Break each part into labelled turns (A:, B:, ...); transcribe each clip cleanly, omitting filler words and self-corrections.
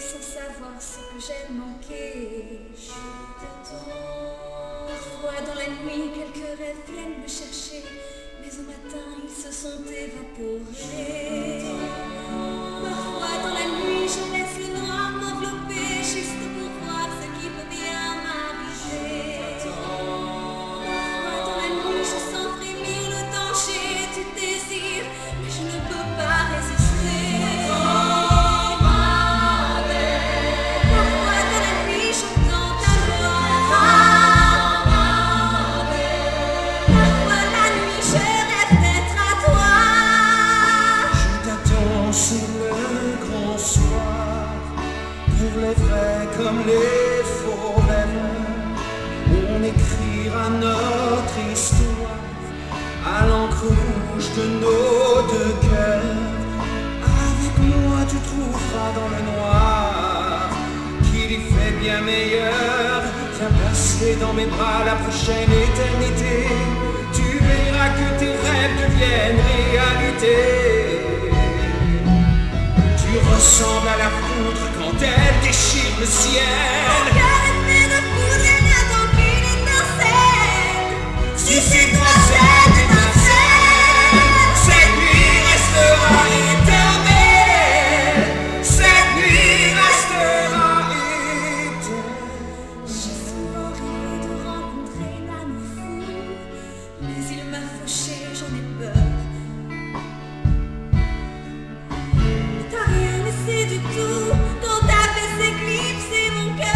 A: sans savoir ce que j'ai manqué. Parfois dans la nuit, quelques rêves viennent me chercher, mais au matin ils se sont évaporés. Parfois dans la nuit, je laisse le noir m'envelopper, juste pour voir ce qui peut bien m'arriver. Parfois dans la nuit, je sens frémir le danger du désir, mais je ne peux pas résister.
B: Comme les faux rêveurs, on écrira notre histoire à l'encre rouge de nos deux cœurs. Avec moi tu trouveras dans le noir qu'il y fait bien meilleur. Viens passer dans mes bras la prochaine éternité, tu verras que tes rêves deviennent réalité. Tu ressembles à la foudre quand elle déchire le ciel.
A: Mon cœur est fait de poudre et n'attend qu'une étincelle.
B: Si c'est toi cette étincelle, cette nuit restera éternelle. Cette nuit restera éternelle.
A: J'ai souvent rêvé de rencontrer l'amour fou, mais il m'a fauché, j'en ai peur. T'as rien laissé du tout quand t'as fait s'éclipser mon cœur.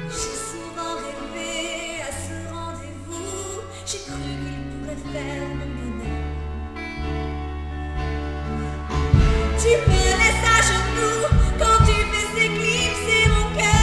A: J'ai souvent rêvé à ce rendez-vous, j'ai cru qu'il pourrait faire mon bonheur. Tu me laisses à genoux quand tu fais s'éclipser mon cœur.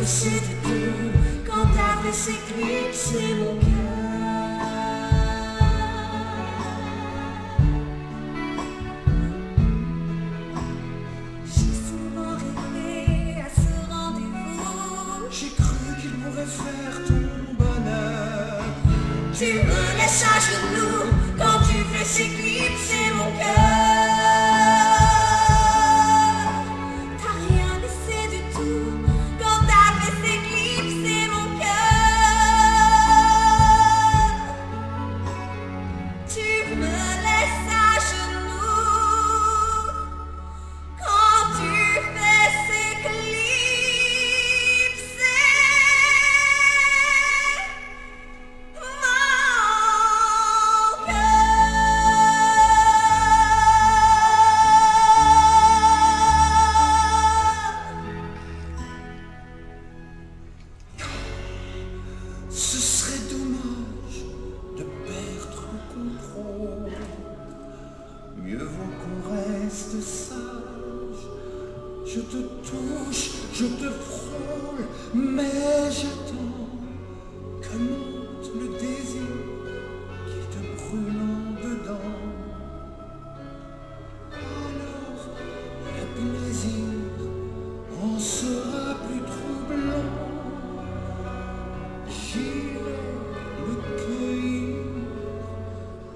A: C'est du tout quand t'as fait s'éclipser mon cœur. J'ai souvent rêvé à ce rendez-vous,
B: j'ai cru qu'il pourrait faire ton bonheur.
A: Tu me laisses à genoux quand tu fais s'éclipser mon cœur.
B: mieux vaut qu'on reste sage. Je te touche, je te frôle, mais j'attends que monte le désir qui te brûle en dedans. Alors le plaisir en sera plus troublant. J'irai le cueillir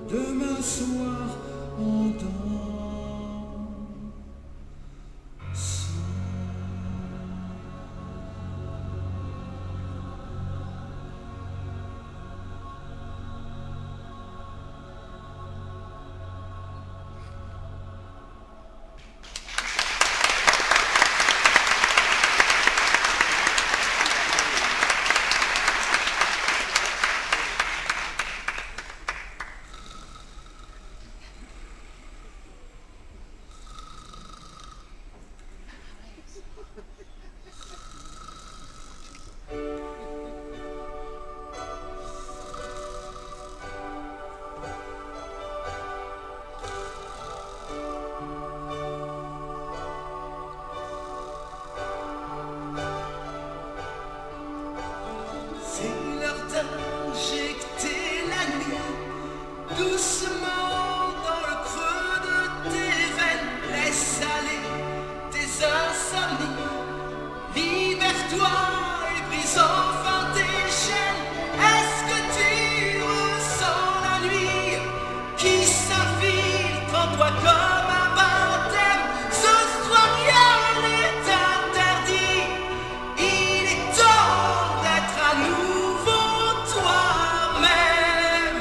B: demain soir en dansant. Injecter la nuit doucement dans le creux de tes veines. Laisse aller tes insomnies, libère-toi et brise enfin tes chaînes. Est-ce que tu ressens la nuit qui s'infiltre en toi comme un baptême? Ce soir rien n'est interdit, il est temps d'être à nouveau toi-même.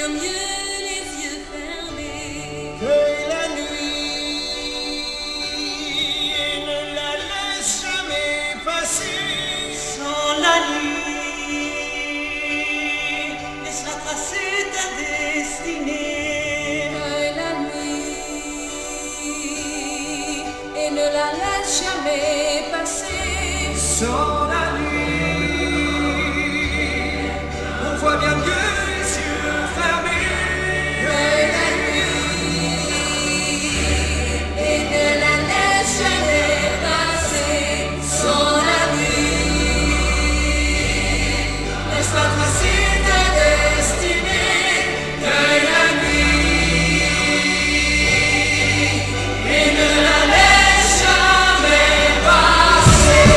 A: bien mieux les yeux fermés
B: que la nuit et ne la laisse jamais passer.
C: Sans la nuit, laisse-la tracer ta destinée.
A: que la nuit et ne la laisse jamais passer.
B: Sans la nuit, on voit bien mieux les yeux fermés.
A: Que la nuit et ne la laisse jamais passer. Sans la nuit,
B: Laisse-la tracer ta destinée. Que la nuit et ne la laisse jamais passer.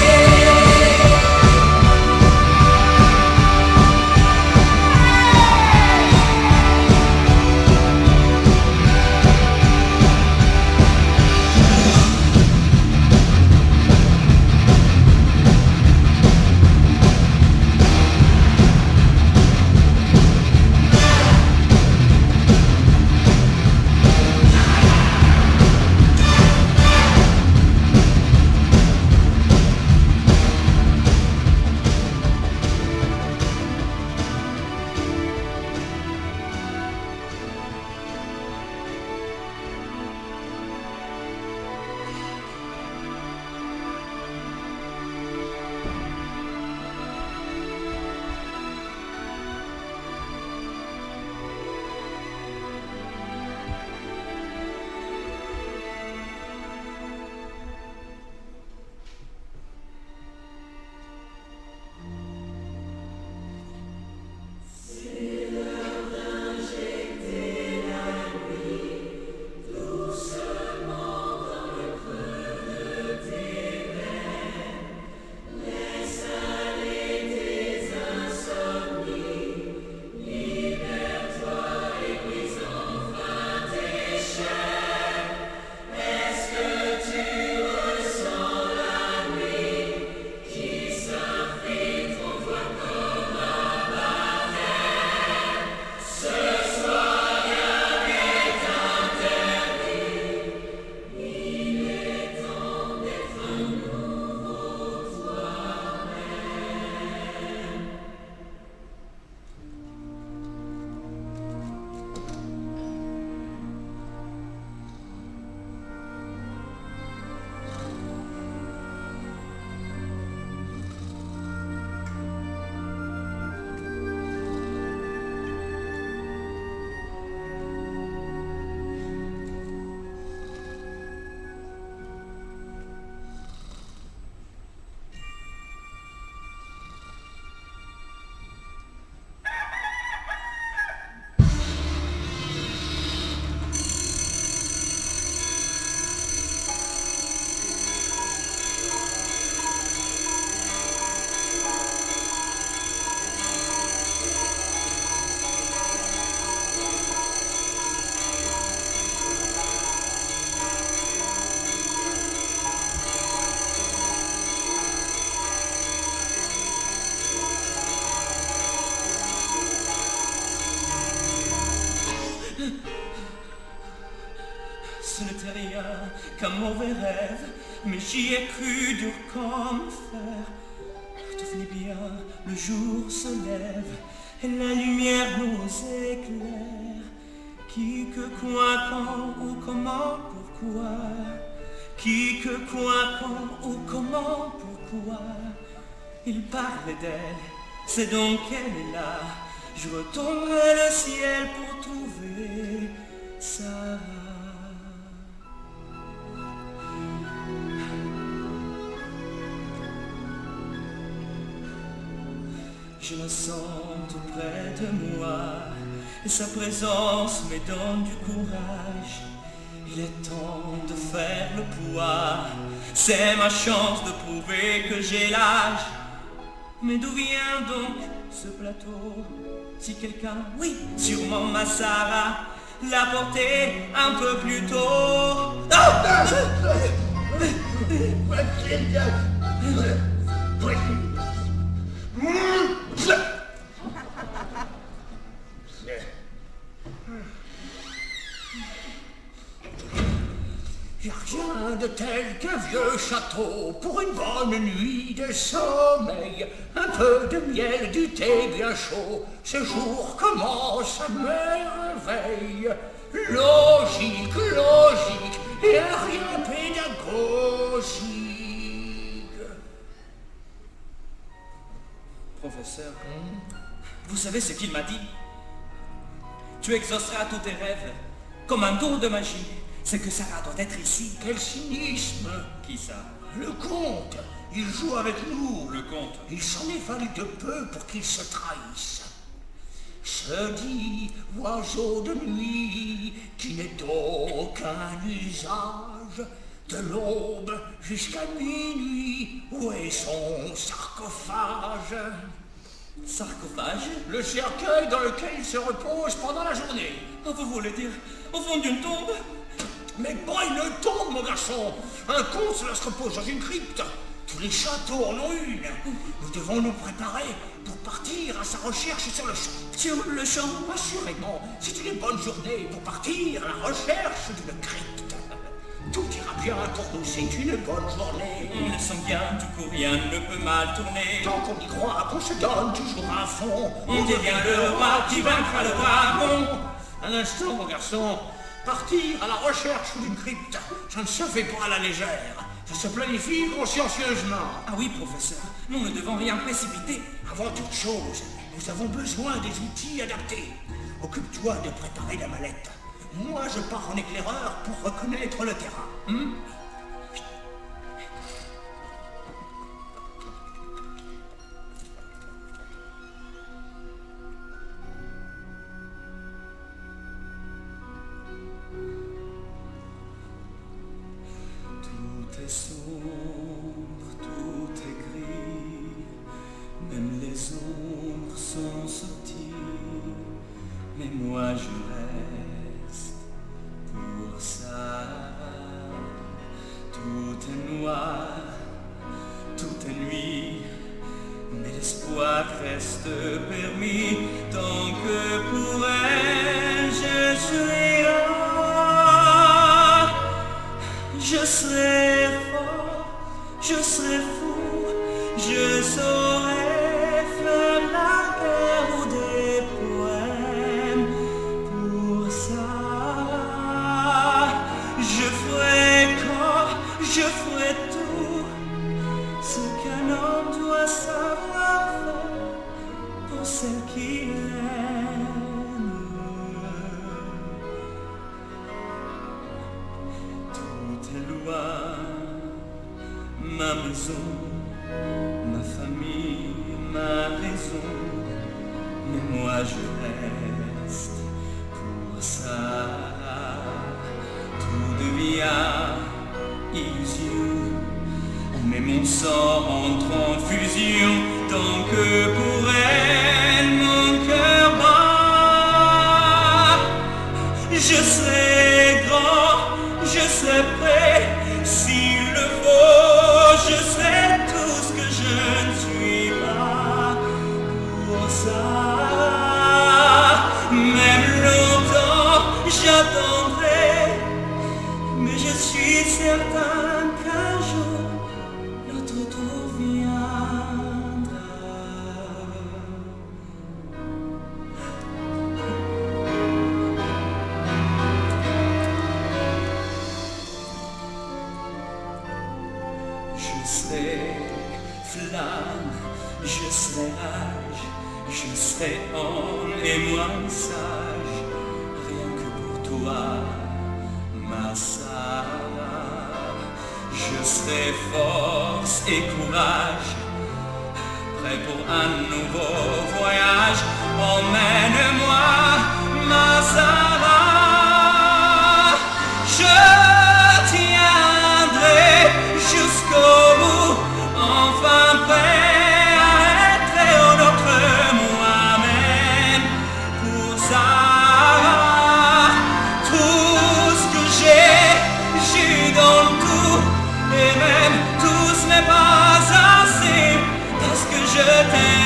C: Ce n'était rien qu'un mauvais rêve, mais j'y ai cru dur comme fer. Devenez bien, le jour se lève et la lumière nous éclaire. Qui, que, quoi, quand, où, comment, pourquoi? Qui, que, quoi, quand, où, comment, pourquoi? Il parlait d'elle, c'est donc qu'elle est là. Je retournerai le ciel pour trouver ça. Je la sens tout près de moi, et sa présence me donne du courage. Il est temps de faire le poids, c'est ma chance de prouver que j'ai l'âge. Mais d'où vient donc ce plateau? Si quelqu'un, oui, sûrement ma Sarah, l'a porté un peu plus tôt.
D: rien de tel qu'un vieux château pour une bonne nuit de sommeil. Un peu de miel, du thé bien chaud, ce jour commence à merveille. Logique, logique, et rien pédagogique.
C: Professeur, vous savez ce qu'il m'a dit? Tu exauceras tous tes rêves comme un tour de magie. C'est que Sarah doit être ici.
D: Quel cynisme!
C: Qui ça?
D: Le comte, il joue avec nous.
C: Le comte.
D: Il s'en est fallu de peu pour qu'il se trahisse. Se dit oiseau de nuit qui n'est d'aucun usage. De l'aube jusqu'à minuit, où est son sarcophage?
C: Sarcophage?
D: Le cercueil dans lequel il se repose pendant la journée.
C: Oh, vous voulez dire au fond d'une tombe?
D: Mais pas une tombe, mon garçon. Un comte, cela se repose dans une crypte. Tous les châteaux en ont une. Nous devons nous préparer pour partir à sa recherche sur le champ.
C: Sur le champ?
D: Assurément, c'est une bonne journée pour partir à la recherche d'une crypte. Tout ira bien pour nous, c'est une bonne journée.
C: On le sent bien, du coup rien ne peut mal tourner.
D: Tant qu'on y croit, qu'on se donne toujours à fond,
C: On devient le roi qui vaincra le dragon.
D: Un instant, mon garçon. Partir à la recherche d'une crypte, ça ne se fait pas à la légère. Ça se planifie consciencieusement.
C: Ah oui, professeur, nous ne devons rien précipiter.
D: Avant toute chose, nous avons besoin des outils adaptés. Occupe-toi de préparer la mallette. Moi, je pars en éclaireur pour reconnaître le terrain.
C: Tout est sombre, tout est gris, même les ombres sont sorties, mais moi je reste pour ça. Tout est noir, tout est nuit, mais l'espoir reste permis, tant que pour elle je suis là. Je serai fort, je serai fou, je saurai faire la guerre ou des poèmes. Pour ça, je ferai corps, je ferai tout, ce qu'un homme doit savoir faire pour celle qu'il aime. Loin, ma maison, ma famille, ma raison, mais moi je reste pour ça. Tout devient illusion, on met mon sang entre en fusion, tant que pour elle mon cœur bat. Je serai grand, je serai prêt, s'il le faut, je serai tout ce que je ne suis pas. Pour ça, même longtemps, j'attendrai, mais je suis certain qu'un jour, notre tour viendra. Je serai flamme, je serai âge, je serai homme et moi sage, rien que pour toi, ma Sarah. Je serai force et courage, prêt pour un nouveau voyage. Emmène-moi, ma Sarah. Je tiendrai jusqu'au bout, enfin prêt à être notre moi-même. Pour ça, tout ce que j'ai dans le tout, et même tout ce n'est pas assez, parce que je t'aime.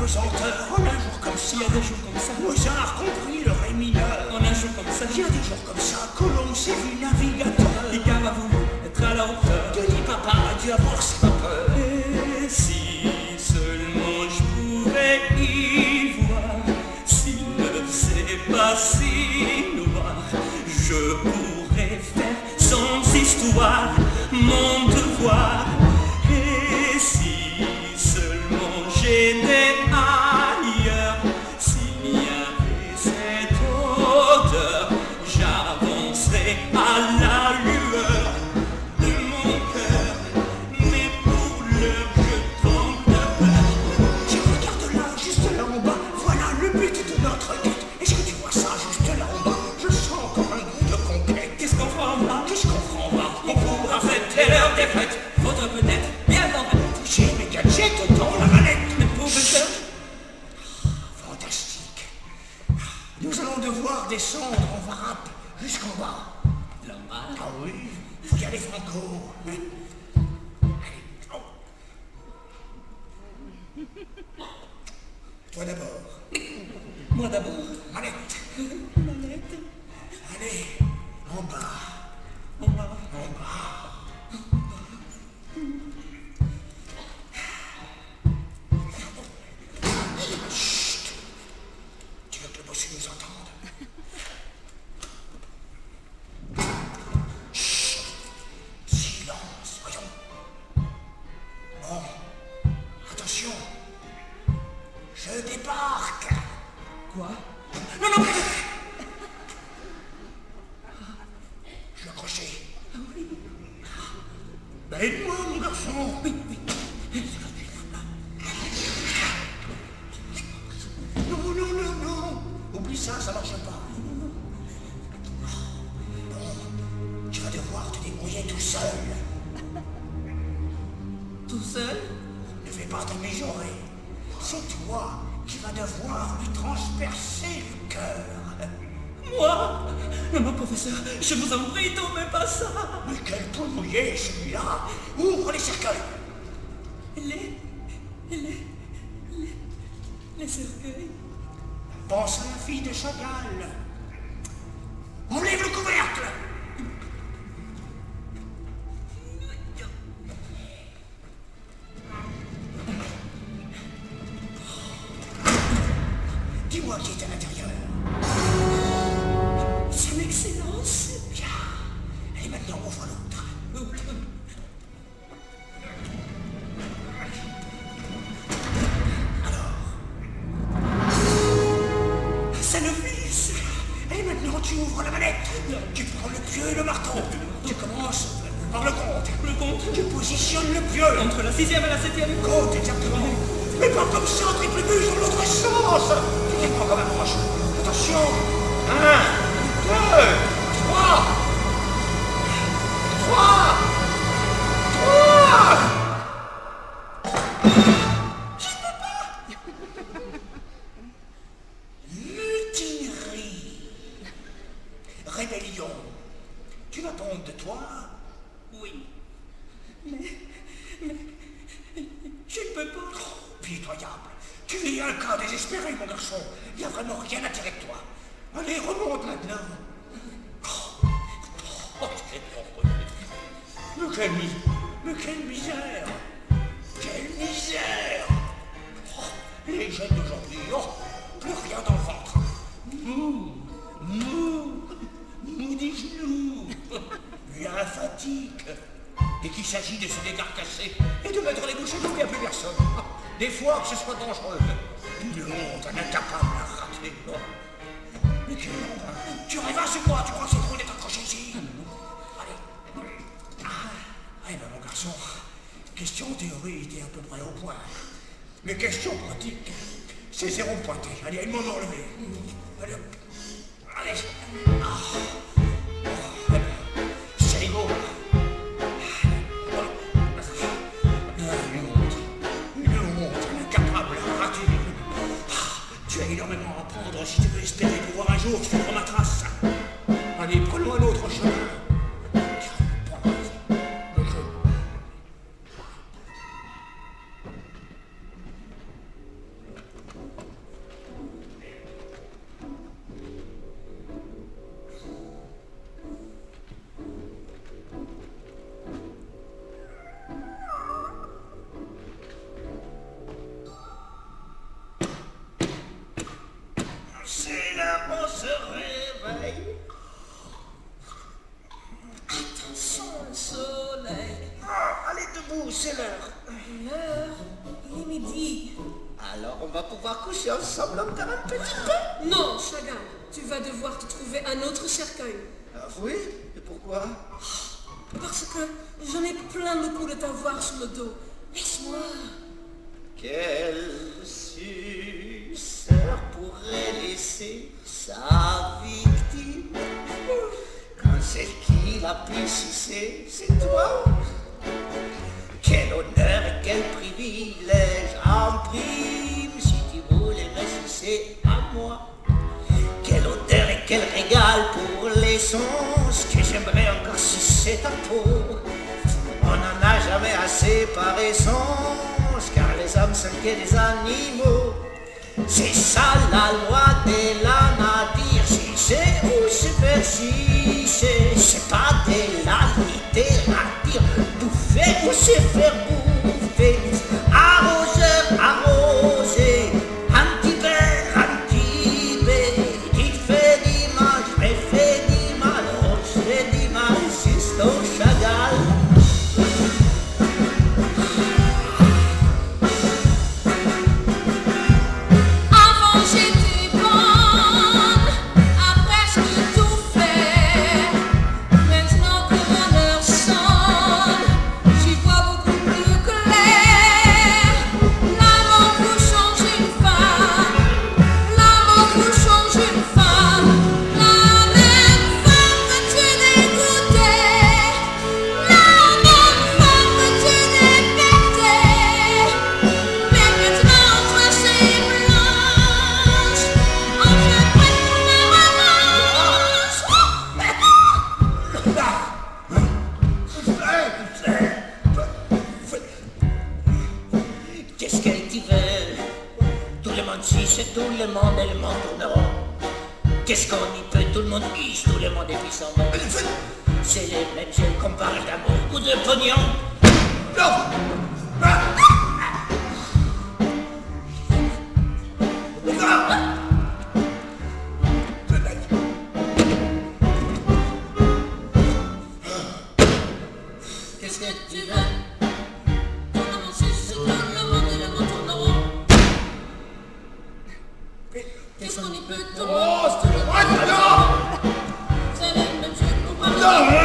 D: pesanteur en un jour comme ça.
C: Il y a des jours comme ça.
D: Mozart compris le ré mineur.
C: En un jour comme ça.
D: Il y a des jours comme ça, Colomb s'est vu navigateur.
C: Picard a voulu être à la hauteur.
D: Denis Papa a dû avoir sa peur.
C: Et si seulement je pouvais y voir, s'il ne faisait pas si noir, je pourrais faire sans histoire mon devoir. Et si seulement j'étais ailleurs, s'il y avait cette odeur, j'avancerais à la lueur de mon cœur. Mais pour l'heure, je tremble de peur.
D: Je regarde là, juste là en bas, voilà le but de notre quête. Est-ce que tu vois ça, juste là en bas? Je sens comme un goût de conquête.
C: Qu'est-ce qu'on fera en bas?
D: Qu'est-ce qu'on fera en bas?
C: On pourra fêter leur défaite. Faudra peut-être bien dans la tête.
D: J'ai mes gadgets dans la manette.
C: Mais professeur,
D: Fantastique. Nous allons devoir descendre en varap jusqu'en bas.
C: Lombard,
D: Ah oui, faut y aller franco. Allez, oh. Toi d'abord.
C: moi d'abord.
D: Manette.
C: Manette,
D: Allez, en bas.
C: on va.
D: En bas. Chut. Tu veux que le bossu nous entende? Chut. Silence, voyons. Bon, attention. Je débarque.
C: Quoi?
D: Non, non, je suis accroché. Ben, aide-moi, mon garçon.
C: Oui, oui.
D: Non, non, non, non. Oublie ça, ça marche pas. Bon, tu vas devoir te débrouiller tout seul.
C: Tout seul?
D: Ne fais pas t'améliorer. C'est toi qui vas devoir lui transpercer le cœur.
C: Moi? Non, professeur, je vous en prie, tombez pas ça.
D: Mais quel poule mouillé celui-là. Ouvre les cercueils.
C: Les cercueils.
D: Pense à la fille de Chagall. Enlève le couvercle. Dis-moi qui est à l'intérieur.
C: Son Excellence.
D: Bien. Et maintenant, ouvre l'autre.
C: C'est le fils.
D: Et maintenant, tu ouvres la manette. Tu prends le pieu et le marteau. Tu commences par le compte.
C: Le compte
D: Tu positionnes le pieu.
C: entre la 6e et la 7e.
D: Compte, exactement. Mais pas comme ça, triple bûche dans l'autre sens. Tu t'y prends comme un proche. Attention. 1, 2, 3. 3. 3. Mutinerie. Rébellion. Tu vas tomber de toi.
C: Oui. Mais... Je ne peux pas.
D: Pitoyable. Tu es un cas désespéré, mon garçon. Il n'y a vraiment rien à tirer de toi. Allez, remonte maintenant. Mais quelle misère. Quelle misère. Oh, les jeunes d'aujourd'hui, oh, plus rien dans le ventre. Mou des genoux. Bien fatigue. Et qu'il s'agit de se décarcasser et de mettre les bouchées où il n'y a plus personne. Ah, des fois que ce soit dangereux. Une honte, un incapable à rater. Oh. Mais quelle honte, hein. Tu rêvasses quoi? Tu crois que c'est drôle d'être accroché ici? Allez. Eh ben mon garçon, question théorie, t'es à peu près au point. Mais question pratique, c'est 0 pointé. Allez, aide-moi à me relever. Allez. Allez. C'est rigolo. Une honte, un incapable à rater. Tu as énormément à apprendre si tu veux espérer pouvoir un jour suivre ma trace. Allez, prenons un autre chemin. Alors on va pouvoir coucher ensemble encore un petit peu?
A: Non, Chagall, tu vas devoir te trouver un autre cercueil.
B: Ah oui? Et pourquoi?
A: Parce que j'en ai plein le coup de t'avoir sur le dos. Laisse-moi.
D: Quel suceur pourrait laisser sa victime quand celle qui l'a pu sucer, c'est toi? Quel honneur et quel privilège en prime si tu voulais me sucer à moi. Quel odeur et quel régal pour les sens que j'aimerais encore sucer ta peau. On n'en a jamais assez par essence, car les hommes sont que des animaux. C'est ça la loi de la nature, sucer ou se faire sucer. C'est pas de la littérature, bouffer ou se faire bouffer. Arroseur, arroser, un petit verre, un petit verre. Tu fais du mal, je me fais du mal, on se fait du mal, juste au Chagall.
A: Avant j'étais bonne, à presque tout faire. Maintenant que mon heure sonne, j'y vois beaucoup plus clair. L'amour vous change une femme, l'amour vous change une femme. La même femme que tu dégoûtais, la même femme que tu détestais. Mais maintenant toi c'est blanche, enfin prête pour la
D: Qu'est-ce qu'elle t'y veut? Tout le monde suce, tout le monde et le monde tourneront. Qu'est-ce qu'on y peut? Tout le monde use, tout le monde est puissant. C'est les mêmes jeux qu'on parle d'amour ou de pognon.
A: Qu'est-ce que tu veux? Tout le monde suce, tout le monde et le monde tourneront. Qu'est-ce qu'on y peut? Tout le monde use, tout le monde est puissant. C'est les mêmes jeux qu'on parle d'amour.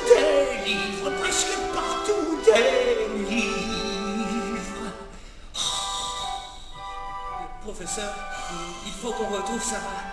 D: Des livres, presque partout des livres.
C: Professeur, il faut qu'on retrouve Sarah.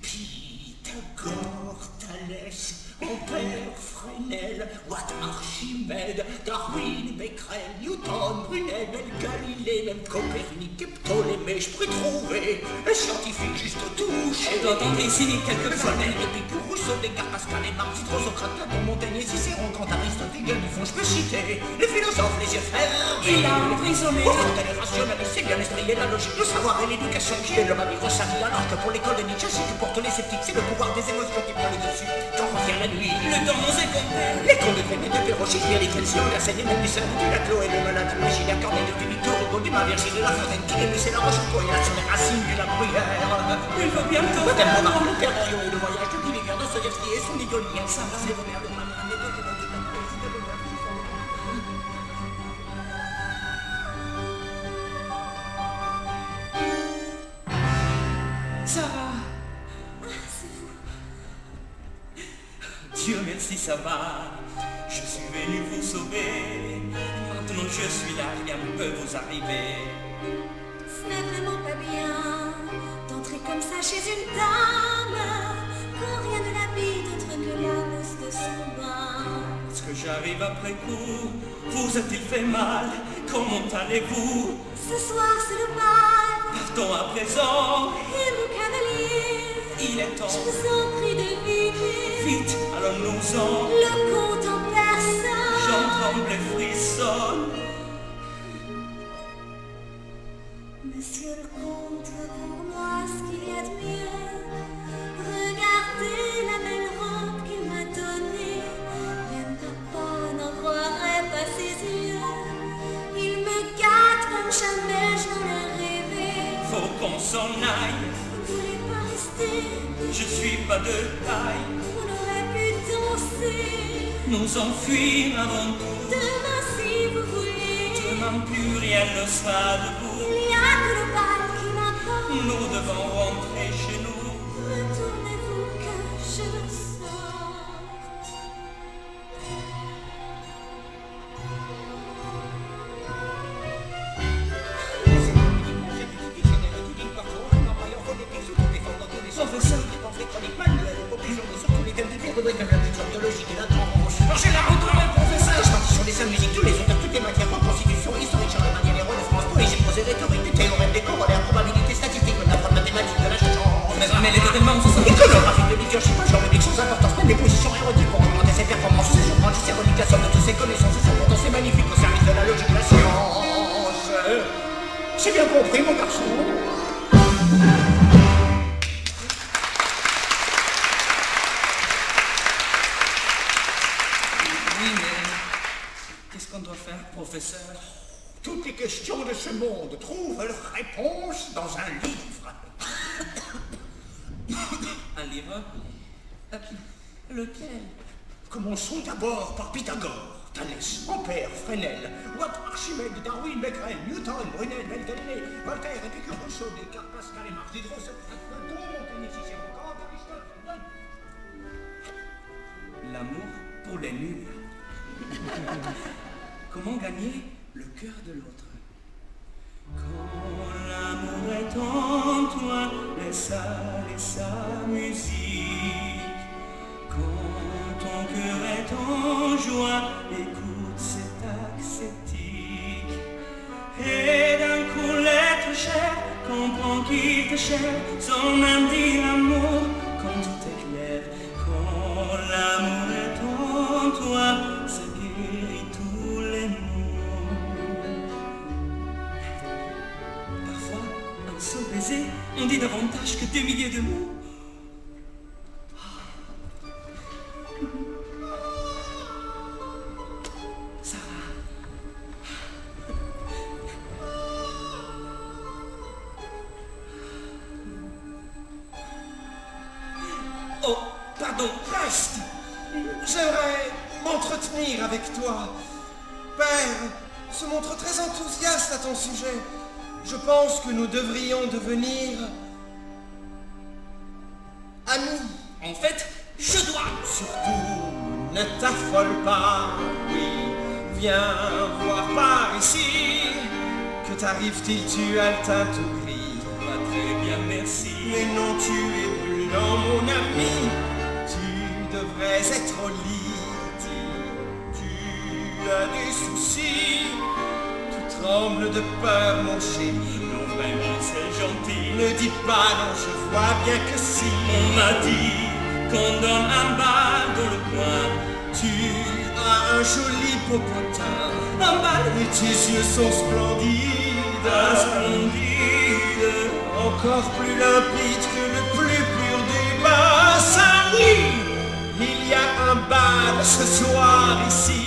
D: Pythagore, Thalès, Ampère, Fresnel, Watt, Archimède, Darwin, Becquerel, Newton, Brunel, Galilée, même Copernic, Ptolémée, je pourrais trouver un scientifique juste au toucher.
C: On doit entendre ici quelques
D: Voltaire, Épicure, Rousseau, Descartes, Pascal et Marx, Diderot, Socrate, Platon, Montaigne, Cicéron, Kant, Aristote, Hegel, Buffon, je peux citer les philosophes, les yeux fermés.
C: Il a emprisonné.
D: Le rationnel, c'est bien l'esprit et la logique, le savoir et l'éducation qui est le mari Rosalie, alors que pour l'école de Nietzsche, c'est que pour tous les sceptiques, c'est le pouvoir des émotions qui prend le dessus. Quand revient la nuit,
C: Le temps nous est compté.
D: les contes de Grémy, de Perrault, Shakespeare, les Kelsian, la scène même du Saint-Louis, du Laclos et le malade, du Machida, Corneille, du Victor Hugo, du Ma Virgile, de la Fontaine, qui est c'est la Rochefoucauld, et la sur les racines de la bruyère.
C: Il faut bientôt
D: Peut-être
C: faire
D: Bonnard, le Père Doriot et le voyage de Gulliver, de Dostoïevski et son idolien, ça va, c'est Robert, le Manin, les deux qui vont tout d'un coup, c'est le bonheur qui font.
C: Sarah.
A: C'est vous.
C: Dieu merci, ça va. Je suis venu vous sauver. Maintenant je suis là, rien ne peut vous arriver.
A: Ce n'est vraiment pas bien d'entrer comme ça chez une dame quand rien ne l'habite autre que la mousse de son bain.
C: Est-ce que j'arrive après coup? Vous a-t-il fait mal? Comment allez-vous?
A: Ce soir c'est le bal
C: Partons à présent.
A: et mon cavalier.
C: Il est temps.
A: Je vous en prie de deviner
C: Vite, allons-nous-en.
A: le conte en personne.
C: qu'on s'en aille.
A: Vous voulez pas rester?
C: Je suis pas de taille.
A: On aurait pu danser.
C: Nous enfuir avant tout.
A: Demain si vous voulez.
C: Demain plus rien ne sera debout.
A: Il n'y a que le bal qui m'apporte.
C: Nous devons rentrer chez nous.
A: Retournez-vous que je sorte.
C: Professeur,
D: J'ai la retournée, professeur. Je partis sur les scènes musiques, tous les auteurs, toutes les matières, reconstitution historique, sur la manière, les rôles de France, poésie, prosée, rhétorique, du théorème, des corollaires, probabilité statistique, métaphore mathématique, de la chance.
C: mais elle était tellement
D: Iconographie de leadership, un genre public sans importance, même les positions érodiques pour augmenter ses performances. Ces jours grandissent, c'est relique, la somme de toutes ces connaissances, et son potentiel c'est magnifique au service de la logique de la science. J'ai bien compris, mon garçon.
C: Oui, mais qu'est-ce qu'on doit faire, professeur?
D: Toutes les questions de ce monde trouvent leur réponse dans un livre.
C: Un livre? Lequel?
D: Commençons d'abord par Pythagore, Thalès, Ampère, Fresnel, Watt, Archimède, Darwin, Becquerel, Newton, Brunel, Galilée, Voltaire, Épicure, Rousseau, Descartes, Pascal et Marx, Diderot, Platon, Montaigne, Cicéron, Kant, Aristote.
C: L'amour pour les nuls. Comment gagner le cœur de l'autre? Quand l'amour est en toi, laisse sa musique. Quand ton cœur est en joie, écoute cet acceptique. Et d'un coup l'être cher, comprends qu'il te cher, sans même dire l'amour, quand tout est clair. Quand l'amour est en toi, ça guérit tous les maux. Parfois, un seul baiser, on dit davantage que des milliers de mots.
B: Oh, pardon, reste. J'aimerais m'entretenir avec toi. Père se montre très enthousiaste à ton sujet. Je pense que nous devrions devenir amis.
C: En fait, je dois.
B: Surtout, ne t'affole pas, oui, viens voir par ici. Que t'arrive-t-il, tu haltin tout gris?
C: Pas très bien, merci.
B: Mais non, tu es brûlant, mon ami. Tu devrais être au lit. Tu as des soucis. Tu trembles de peur, mon chéri.
C: Non, vraiment, c'est gentil.
B: Ne dis pas non, je vois bien que si.
C: On m'a dit qu'on donne un bal dans le coin.
B: Tu as un joli popotin, un bal et tes yeux sont splendides, encore plus limpides que le plus pur des bassins. Oui, il y a un bal ce soir ici,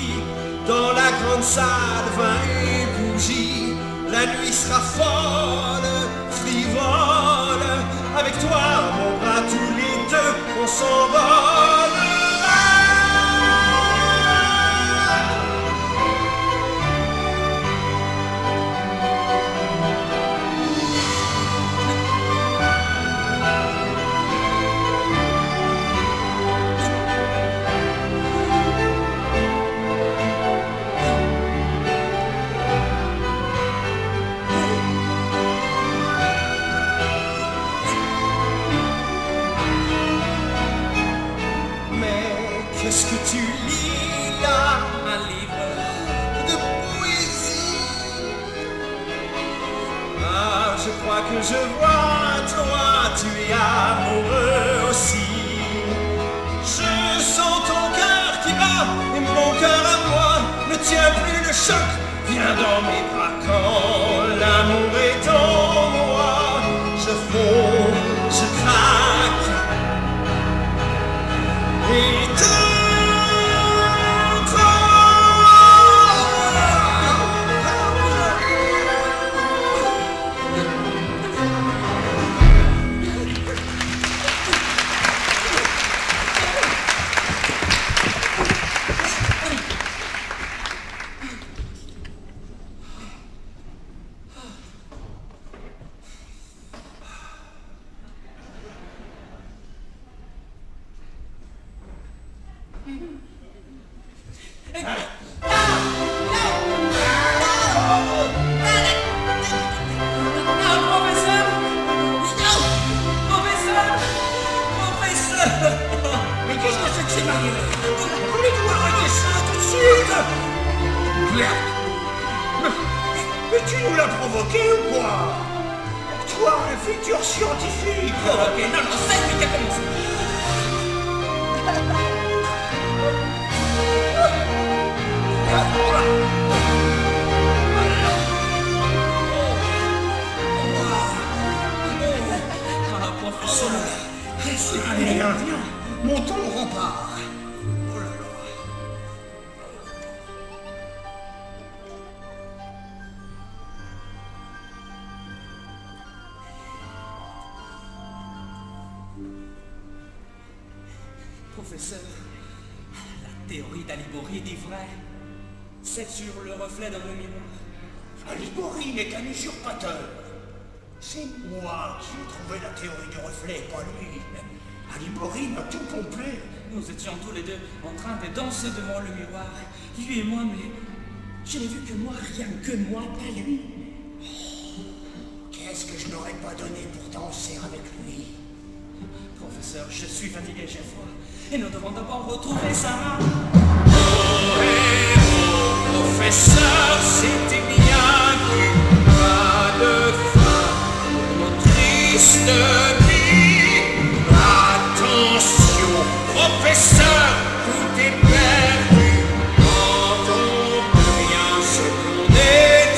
B: dans la grande salle, vin et bougies. La nuit sera folle, frivole, avec toi, mon bras, tous les deux, on s'envole. Qu'est-ce que tu lis là?
C: Un livre
B: de poésie. Ah, je crois que je vois toi, tu es amoureux aussi. Je sens ton cœur qui bat et mon cœur à moi ne tient plus le choc. Viens dans mes bras quand l'amour est en moi. Je fonds, je craque et
C: Professeur! Professeur! Professeur!
D: Mais qu'est-ce que c'est que ces manières? Voulez-vous arrêter ça tout de suite? Merde. Mais tu nous l'as provoqué ou quoi? Toi, un futur scientifique!
C: Ok, non, c'est lui qui a commencé. Professeur.
D: Allez, viens, montons au rempart. Oh là là.
C: Professeur, la théorie d'Alibori dit vrai. C'est sur le reflet dans le miroir.
D: Alibori n'est qu'un usurpateur. C'est moi qui ai trouvé la théorie du reflet, pas lui. Alibori m'a tout pompé.
C: Nous étions tous les deux en train de danser devant le miroir, lui et moi, mais je n'ai vu que moi, rien que moi, pas lui.
D: Qu'est-ce que je n'aurais pas donné pour danser avec lui?
C: Professeur, je suis fatigué, j'ai froid, et nous devons d'abord retrouver Sarah.
B: Professeur, c'était bien vu, pas de fin, nos tristes vies. Attention, professeur, tout est perdu quand on peut rien ce qu'on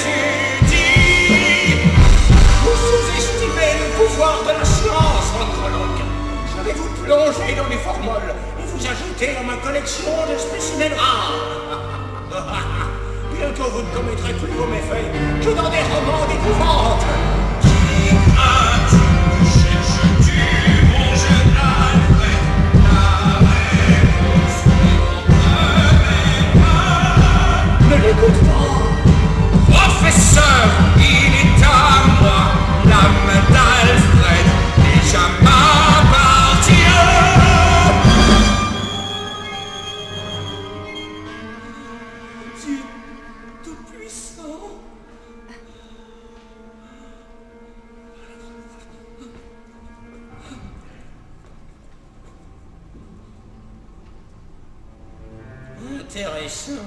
B: étudie.
D: Vous sous-estimez le pouvoir de la science, andrologue. Je vais vous plonger dans les formules et vous ajouter à ma collection de spécimens rares. Bientôt vous ne commettrez plus vos méfaits que dans des romans d'épouvante.
B: Qui as-tu, cherches-tu, mon jeune Alfred? La réponse
D: Ne l'écoute pas.
B: Professeur, il est à moi, l'âme d'Alfred, déjà m'appartient.
C: Dieu tout-puissant.
D: Intéressant.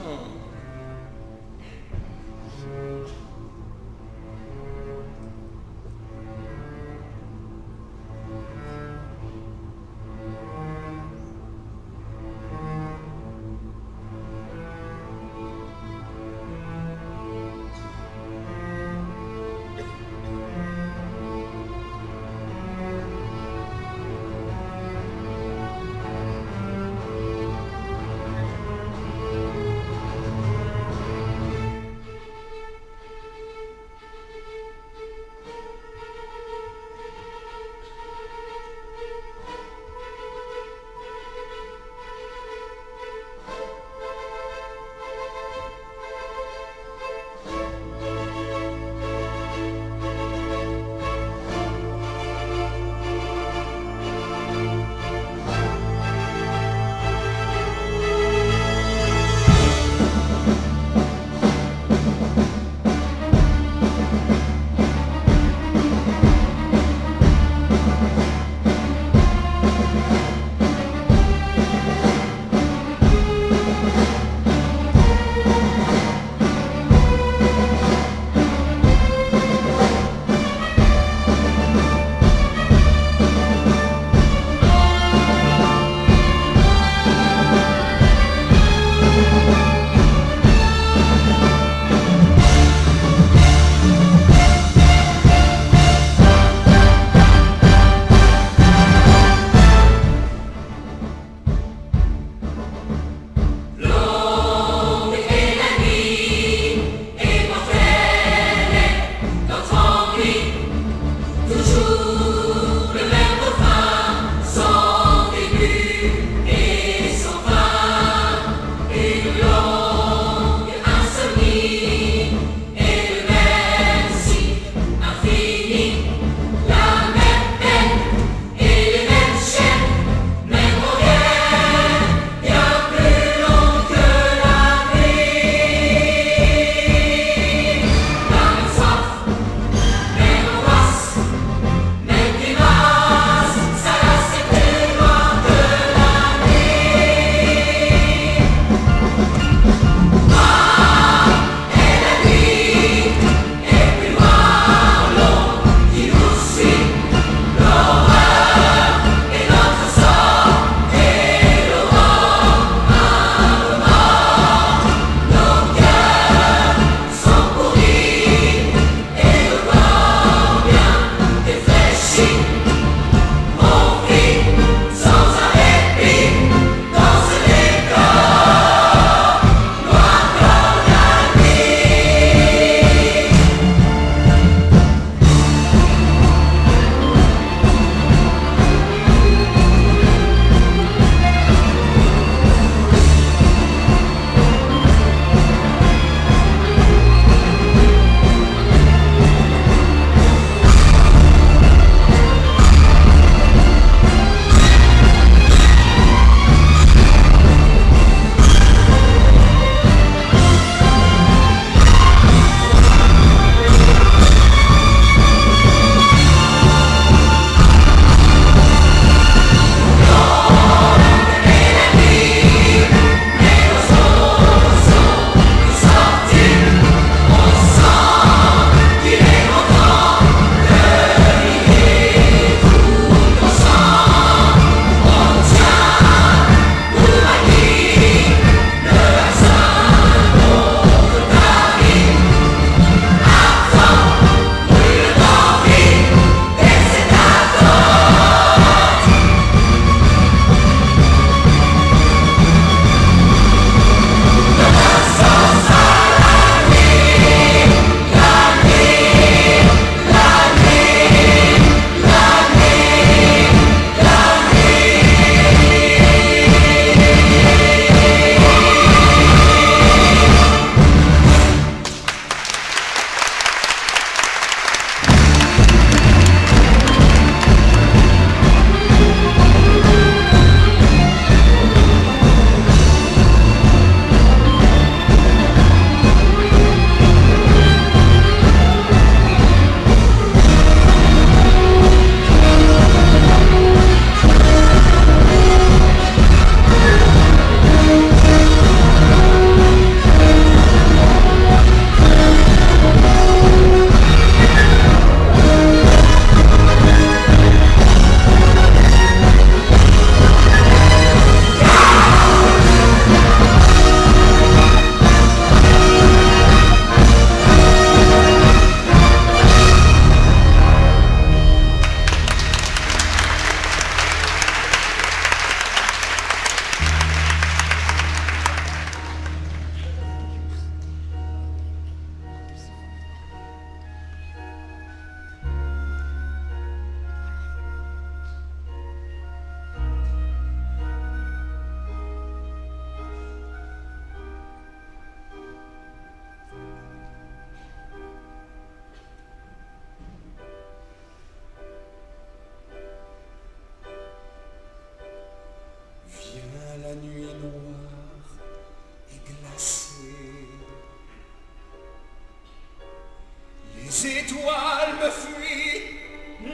B: étoiles me fuient,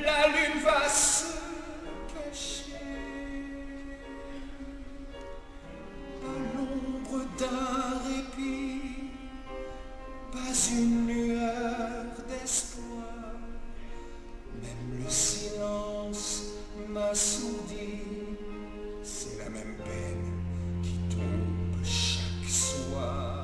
B: la lune va se cacher à l'ombre d'un répit, pas une lueur d'espoir, même le silence m'assourdit, c'est la même peine qui tombe chaque soir.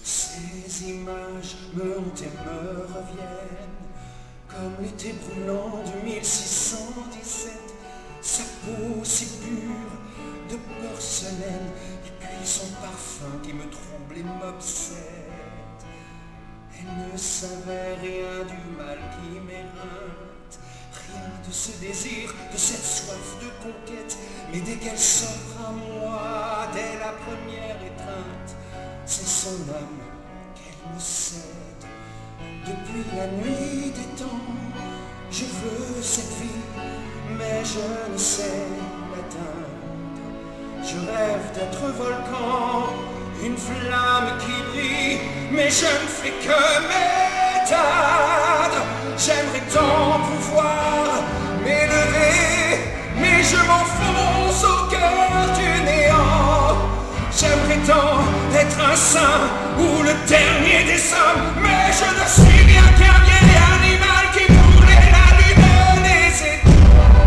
B: Ces images me hantent et me reviennent, comme l'été brûlant de 1617, sa peau si pure de porcelaine, et puis son parfum qui me trouble et m'obsède. Elle ne savait rien du mal qui m'éreinte, rien de ce désir, de cette soif de conquête, mais dès qu'elle s'offre à moi, dès la première étreinte, c'est son âme qu'elle me cède. Depuis la nuit des temps, je veux cette vie, mais je ne sais l'atteindre. Je rêve d'être volcan, une flamme qui brille, mais je ne fais que m'éteindre. J'aimerais tant pouvoir m'élever, mais je m'enfonce au cœur du néant. J'aimerais tant être un saint ou le dernier des hommes, mais je ne suis bien qu'un vieil animal qui brûlait la lune des étoiles.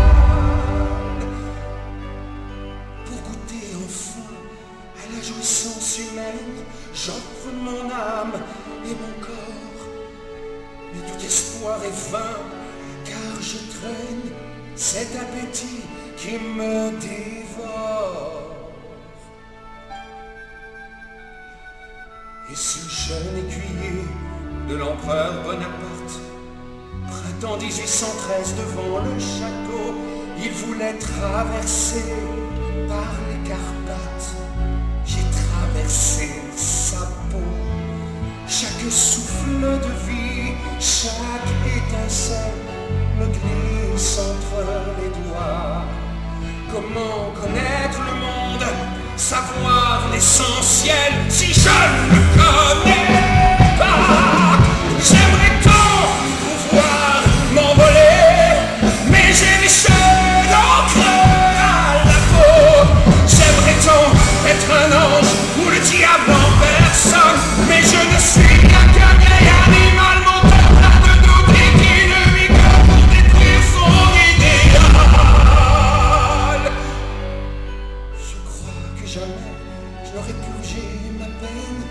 B: Pour goûter enfin à la jouissance humaine, j'offre mon âme et mon corps, mais tout espoir est vain, car je traîne cet appétit qui me dévore. Et ce jeune écuyer de l'empereur Bonaparte, printemps 1813 devant le château, il voulait traverser par les Carpates. J'ai traversé sa peau, chaque souffle de vie, chaque étincelle me glisse entre les doigts. Comment connaître le monde, savoir l'essentiel si je ne le connais pas? J'aimerais tant pouvoir m'envoler, mais j'ai les cheveux d'encre à la peau. J'aimerais tant être un ange ou le diable en personne, mais je ne suis qu'un vieil animal menteur plein de doutes et qui ne vit que pour détruire son idéal. Je crois que jamais je n'aurais purgé ma peine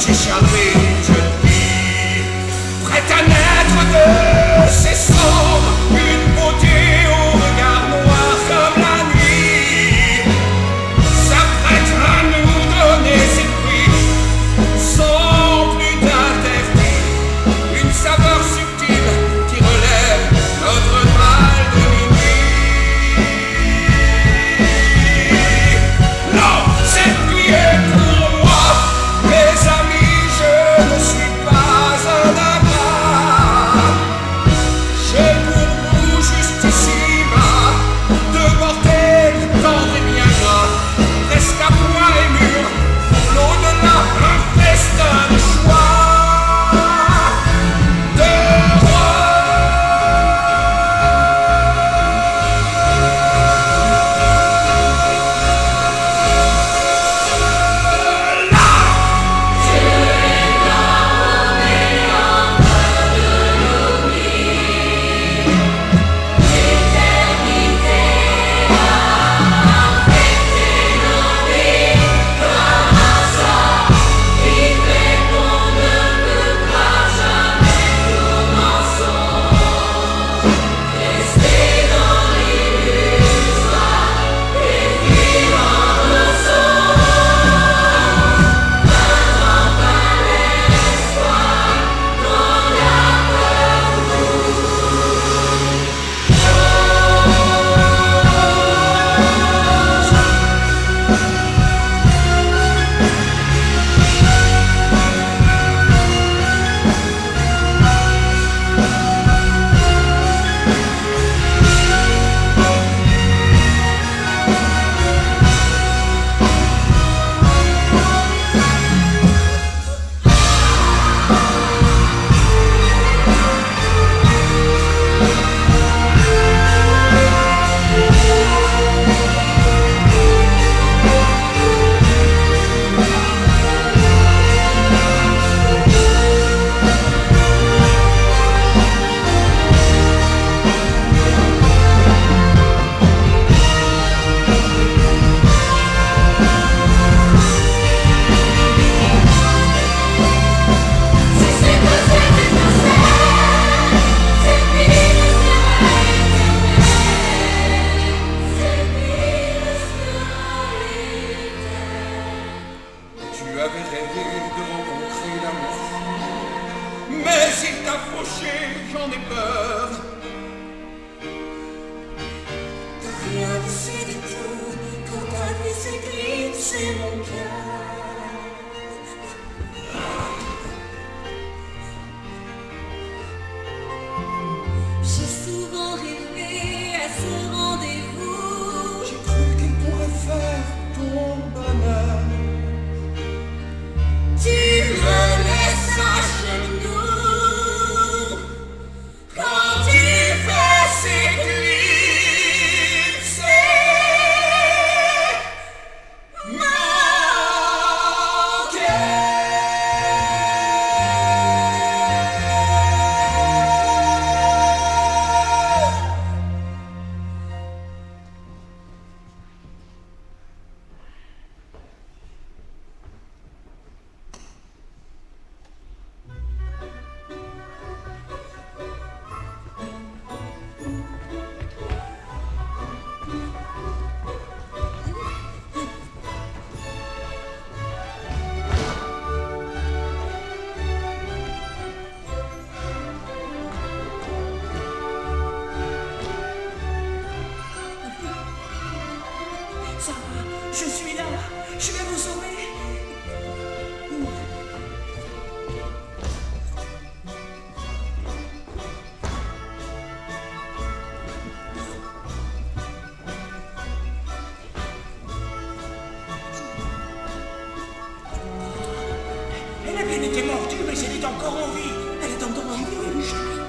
D: J'ai servi une jeune fille, prête à naître de ses cendres, une beauté au regard noir comme la nuit, s'apprête à nous donner ses fruits, sans plus d'interdit, une saveur subtile qui relève notre mal de minuit. Non, cette nuit est pour moi, mes amis, je ne suis pas un ingrat. J'ai pour vous juste ici-bas de porter tendre et bien gras, presque à point et mûr, pour l'au-delà un festin de choix. J'en ai peur.
A: Rien ne se détourne quand ta vie s'éclipse et mon cœur. J'ai souvent rêvé à ce rendez-vous.
B: J'ai cru qu'il pourrait faire ton bonheur.
A: Tu me laisses à genoux. Quand tu fais s'éclipser mon cœur.
C: Ça va, je suis là, je vais vous sauver. Elle a bien été morte, mais elle est encore en vie. Elle est encore en vie, oui, chérie.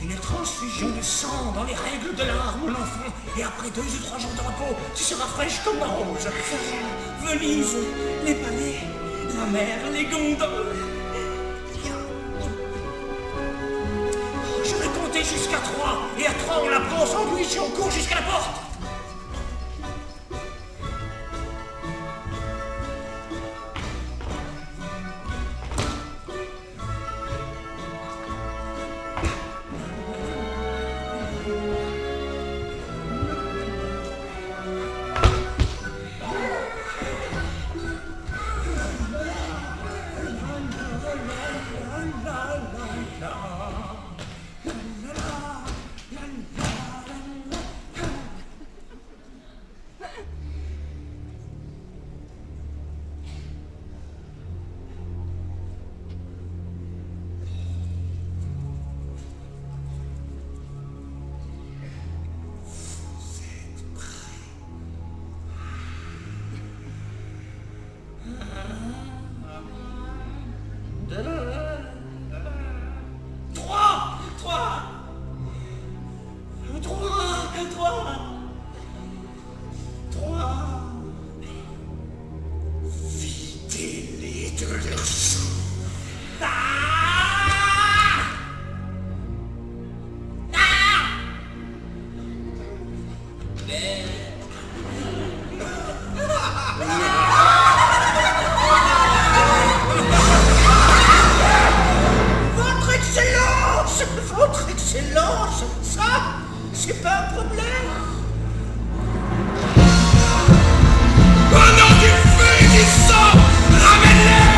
C: Une transfusion de sang dans les règles de l'art, mon enfant. Et après 2 ou 3 jours de repos, tu seras fraîche comme la rose. Venise, les palais, la mer, les gondoles.
D: aller jusqu'à 3. Et à 3, on la prend en sandwich et on court jusqu'à la porte. Votre Excellence, ça, c'est pas un problème.
B: Au nom du feu et du sang, ramène-les!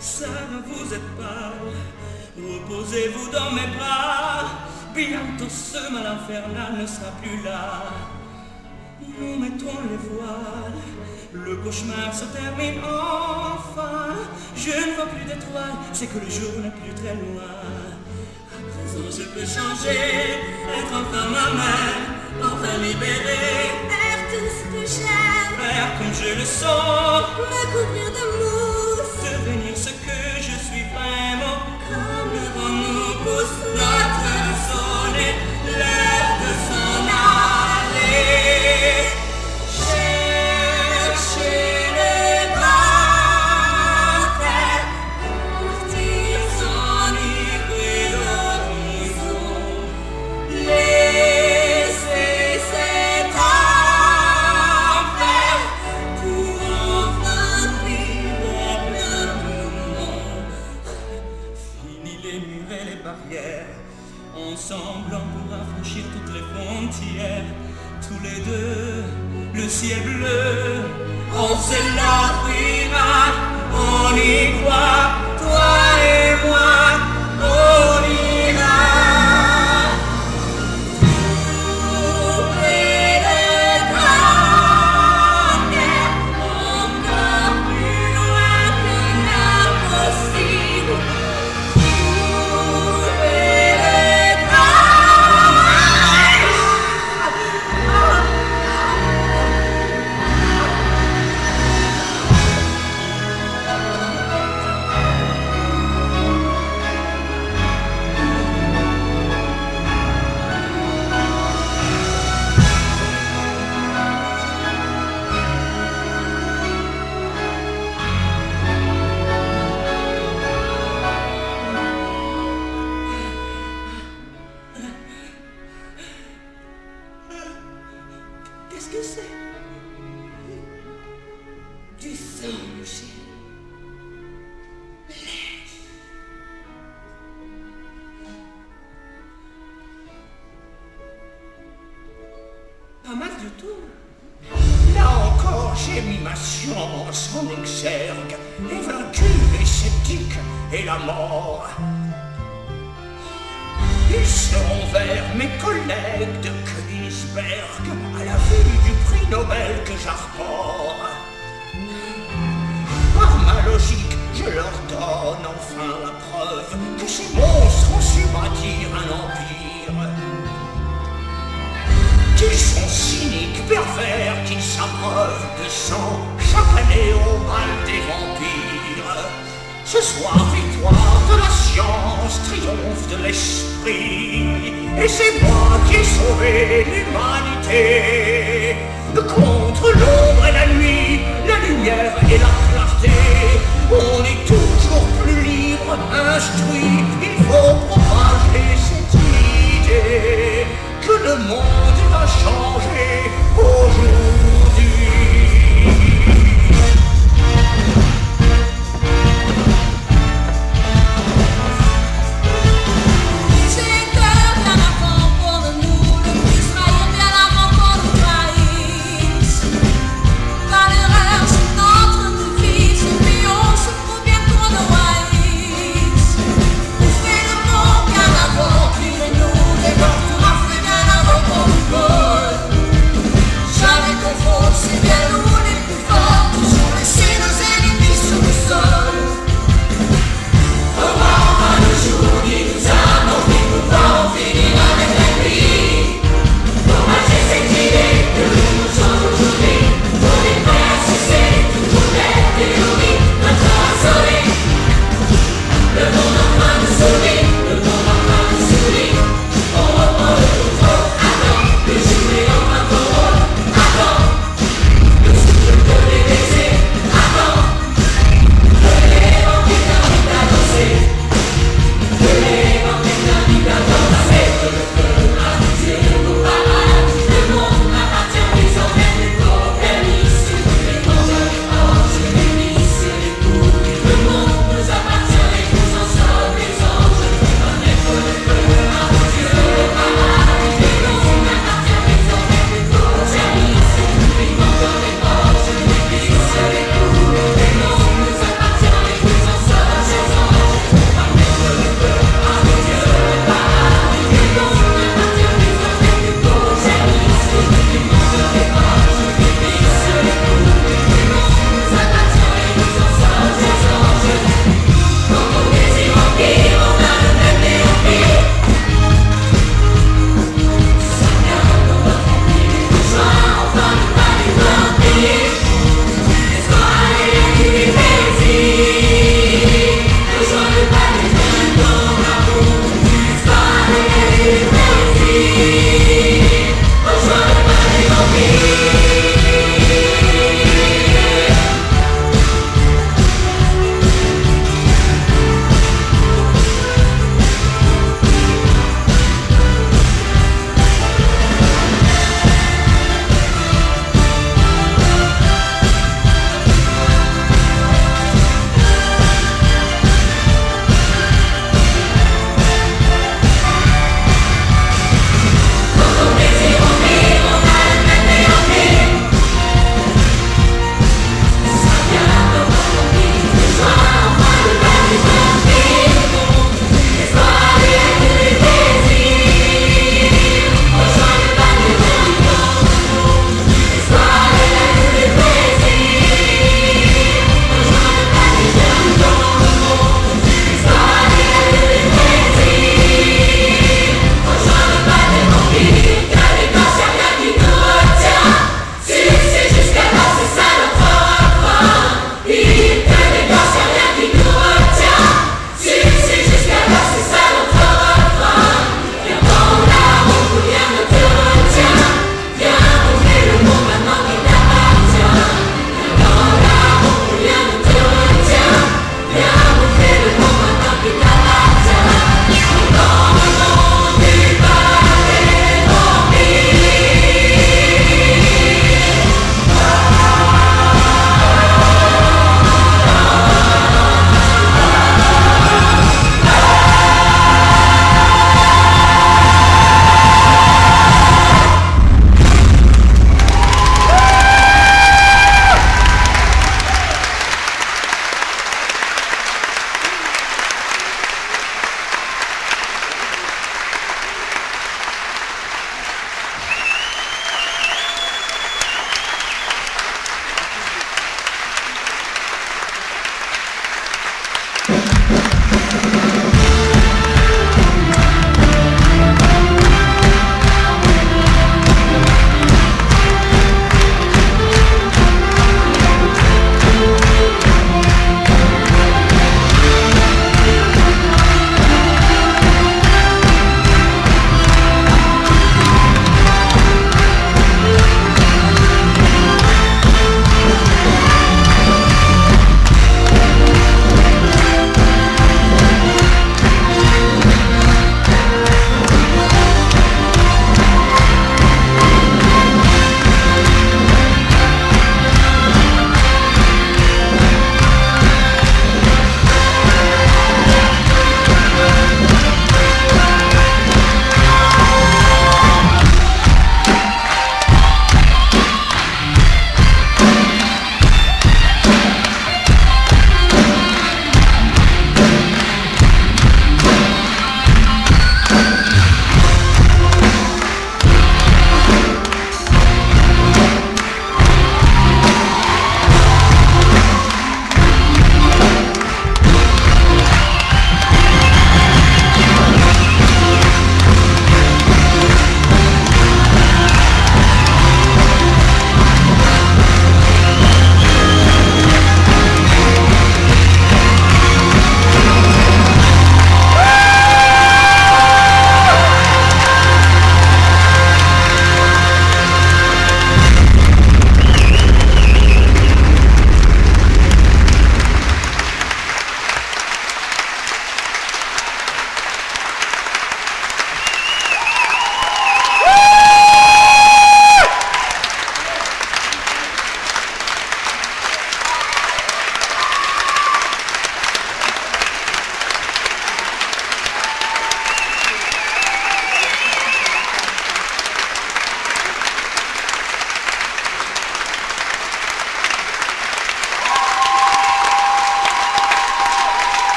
C: Ça, vous êtes pâle, reposez-vous dans mes bras. Bientôt ce mal infernal ne sera plus là. Nous mettons les voiles, le cauchemar se termine enfin. Je ne vois plus d'étoiles, c'est que le jour n'est plus très loin. À présent je peux changer, être enfin moi-même, enfin libéré.
A: Faire tout ce que j'aime,
C: Faire comme je le sens,
A: me couvrir de mousse,
C: devenir ce que je suis vraiment.
A: comme le
C: On
A: vent
C: nous
A: nous
C: pousse
A: pousse
C: notre sonnet, l'heure de s'en aller.
A: chercher les grands airs, partir
C: S'enivrer d'horizon,
A: laisser cet enfer pour enfin vivre pleinement.
C: fini les murs et les barrières. Ensemble on pourra franchir toutes les frontières. Tous les deux, le ciel bleu, on se l'offrira. On y croit, toi et moi, on ira.
A: Trouver les grands airs, encore plus loin que l'impossible. Trouver les grands airs.
C: Qu'est-ce que c'est?
A: Du sang, mon chéri.
C: Pas mal du tout.
D: Là encore, j'ai mis ma science en exergue et vaincu les sceptiques et la mort. Ils seront vers mes collègues de Königsberg à la vue du prix Nobel que j'arpente. Qu'ils sont cyniques, pervers, qu'ils s'abreuvent de sang chaque année au bal des vampires. Ce soir, victoire de la science, triomphe de l'esprit, et c'est moi qui ai sauvé l'humanité.